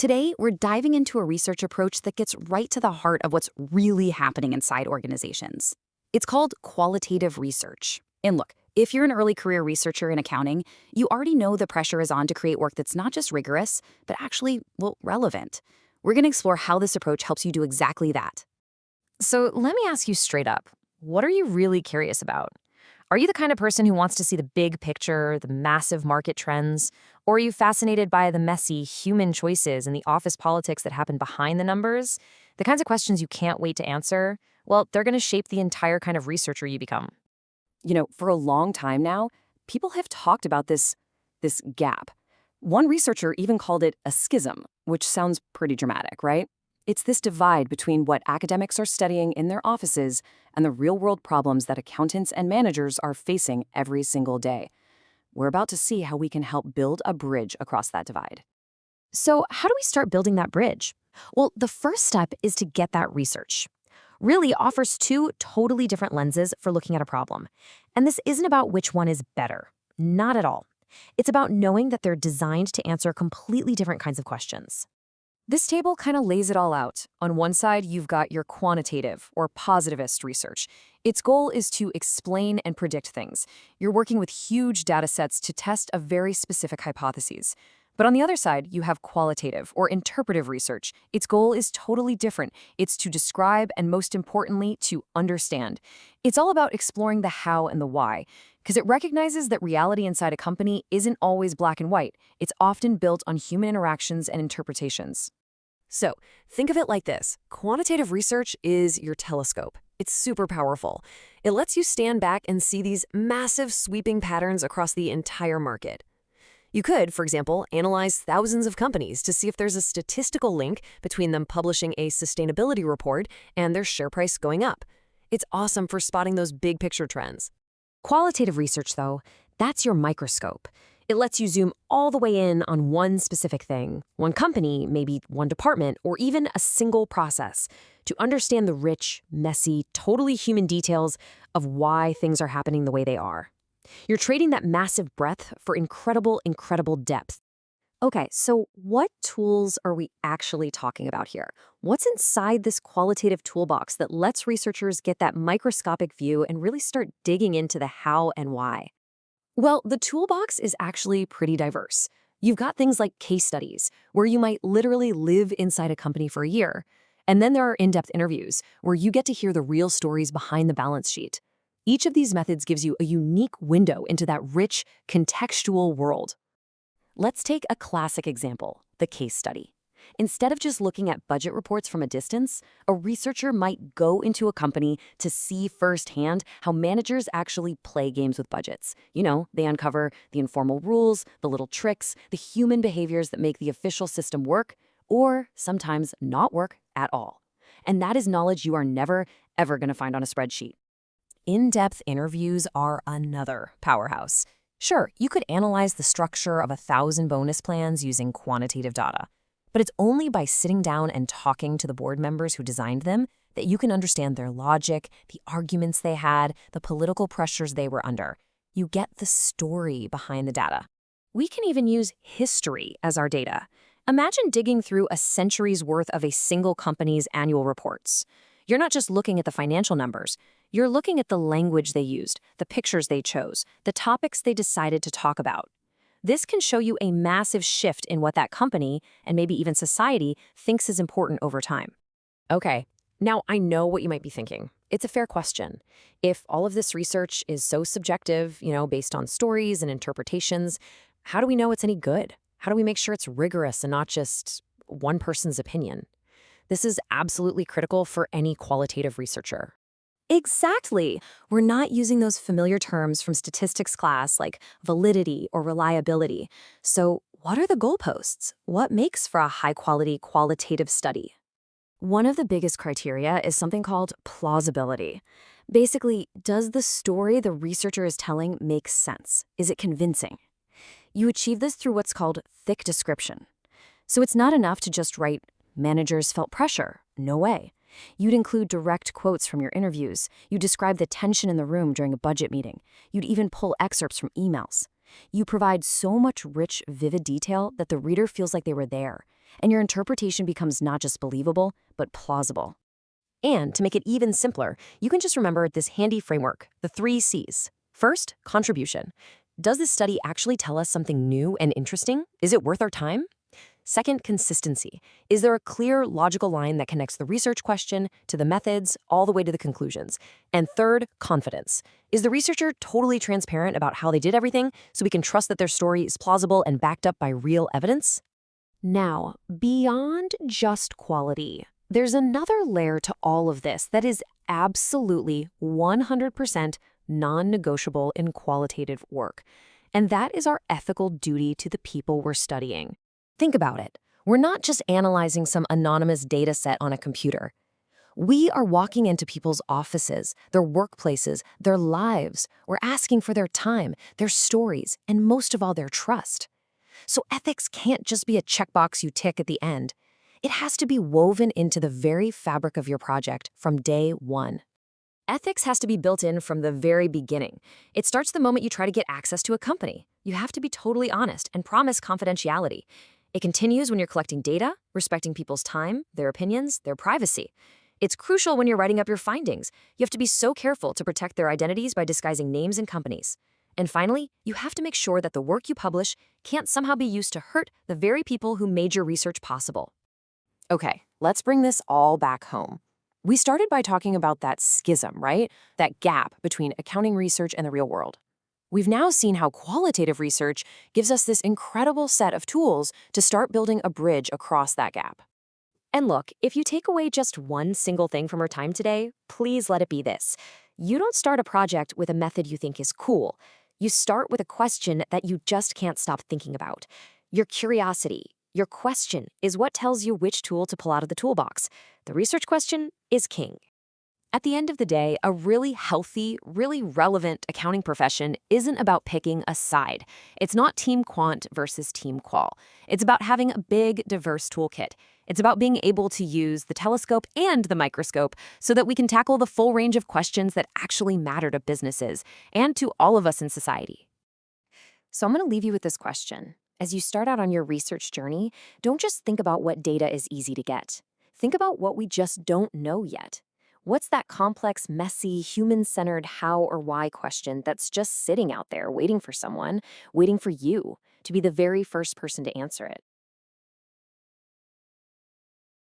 Today, we're diving into a research approach that gets right to the heart of what's really happening inside organizations. It's called qualitative research. And look, if you're an early career researcher in accounting, you already know the pressure is on to create work that's not just rigorous, but actually, well, relevant. We're going to explore how this approach helps you do exactly that. So let me ask you straight up, what are you really curious about? Are you the kind of person who wants to see the big picture, the massive market trends? Or are you fascinated by the messy human choices and the office politics that happen behind the numbers? The kinds of questions you can't wait to answer? Well, they're going to shape the entire kind of researcher you become. For a long time now, people have talked about this gap. One researcher even called it a schism, which sounds pretty dramatic, right? It's this divide between what academics are studying in their offices and the real-world problems that accountants and managers are facing every single day. We're about to see how we can help build a bridge across that divide. So how do we start building that bridge? Well, the first step is to get that research. Really offers two totally different lenses for looking at a problem. And this isn't about which one is better. Not at all. It's about knowing that they're designed to answer completely different kinds of questions. This table kind of lays it all out. On one side, you've got your quantitative or positivist research. Its goal is to explain and predict things. You're working with huge data sets to test a very specific hypotheses. But on the other side, you have qualitative or interpretive research. Its goal is totally different. It's to describe and, most importantly, to understand. It's all about exploring the how and the why, because it recognizes that reality inside a company isn't always black and white. It's often built on human interactions and interpretations. So, think of it like this. Quantitative research is your telescope. It's super powerful. It lets you stand back and see these massive sweeping patterns across the entire market. You could, for example, analyze thousands of companies to see if there's a statistical link between them publishing a sustainability report and their share price going up. It's awesome for spotting those big picture trends. Qualitative research, though, that's your microscope. It lets you zoom all the way in on one specific thing, one company, maybe one department, or even a single process, to understand the rich, messy, totally human details of why things are happening the way they are. You're trading that massive breadth for incredible, incredible depth. Okay, so what tools are we actually talking about here? What's inside this qualitative toolbox that lets researchers get that microscopic view and really start digging into the how and why? Well, the toolbox is actually pretty diverse. You've got things like case studies, where you might literally live inside a company for a year. And then there are in-depth interviews, where you get to hear the real stories behind the balance sheet. Each of these methods gives you a unique window into that rich, contextual world. Let's take a classic example, the case study. Instead of just looking at budget reports from a distance, a researcher might go into a company to see firsthand how managers actually play games with budgets. They uncover the informal rules, the little tricks, the human behaviors that make the official system work, or sometimes not work at all. And that is knowledge you are never, ever going to find on a spreadsheet. In-depth interviews are another powerhouse. Sure, you could analyze the structure of 1,000 bonus plans using quantitative data, but it's only by sitting down and talking to the board members who designed them that you can understand their logic, the arguments they had, the political pressures they were under. You get the story behind the data. We can even use history as our data. Imagine digging through a century's worth of a single company's annual reports. You're not just looking at the financial numbers. You're looking at the language they used, the pictures they chose, the topics they decided to talk about. This can show you a massive shift in what that company, and maybe even society, thinks is important over time. Okay, now I know what you might be thinking. It's a fair question. If all of this research is so subjective, based on stories and interpretations, how do we know it's any good? How do we make sure it's rigorous and not just one person's opinion? This is absolutely critical for any qualitative researcher. Exactly. We're not using those familiar terms from statistics class like validity or reliability. So what are the goalposts? What makes for a high-quality qualitative study? One of the biggest criteria is something called plausibility. Basically, does the story the researcher is telling make sense? Is it convincing? You achieve this through what's called thick description. So it's not enough to just write, "Managers felt pressure." No way. You'd include direct quotes from your interviews. You'd describe the tension in the room during a budget meeting. You'd even pull excerpts from emails. You provide so much rich, vivid detail that the reader feels like they were there, and your interpretation becomes not just believable, but plausible. And to make it even simpler, you can just remember this handy framework, the 3 C's. First, contribution. Does this study actually tell us something new and interesting? Is it worth our time? Second, consistency. Is there a clear, logical line that connects the research question to the methods all the way to the conclusions? And third, confidence. Is the researcher totally transparent about how they did everything so we can trust that their story is plausible and backed up by real evidence? Now, beyond just quality, there's another layer to all of this that is absolutely 100% non-negotiable in qualitative work, and that is our ethical duty to the people we're studying. Think about it. We're not just analyzing some anonymous data set on a computer. We are walking into people's offices, their workplaces, their lives. We're asking for their time, their stories, and most of all, their trust. So ethics can't just be a checkbox you tick at the end. It has to be woven into the very fabric of your project from day one. Ethics has to be built in from the very beginning. It starts the moment you try to get access to a company. You have to be totally honest and promise confidentiality. It continues when you're collecting data, respecting people's time, their opinions, their privacy. It's crucial when you're writing up your findings. You have to be so careful to protect their identities by disguising names and companies. And finally, you have to make sure that the work you publish can't somehow be used to hurt the very people who made your research possible. Okay, let's bring this all back home. We started by talking about that schism, right? That gap between accounting research and the real world. We've now seen how qualitative research gives us this incredible set of tools to start building a bridge across that gap. And look, if you take away just one single thing from our time today, please let it be this. You don't start a project with a method you think is cool. You start with a question that you just can't stop thinking about. Your curiosity, your question is what tells you which tool to pull out of the toolbox. The research question is king. At the end of the day, a really healthy, really relevant accounting profession isn't about picking a side. It's not team quant versus team qual. It's about having a big, diverse toolkit. It's about being able to use the telescope and the microscope so that we can tackle the full range of questions that actually matter to businesses and to all of us in society. So I'm going to leave you with this question. As you start out on your research journey, don't just think about what data is easy to get. Think about what we just don't know yet. What's that complex, messy, human-centered how or why question that's just sitting out there waiting for someone, waiting for you to be the very first person to answer it?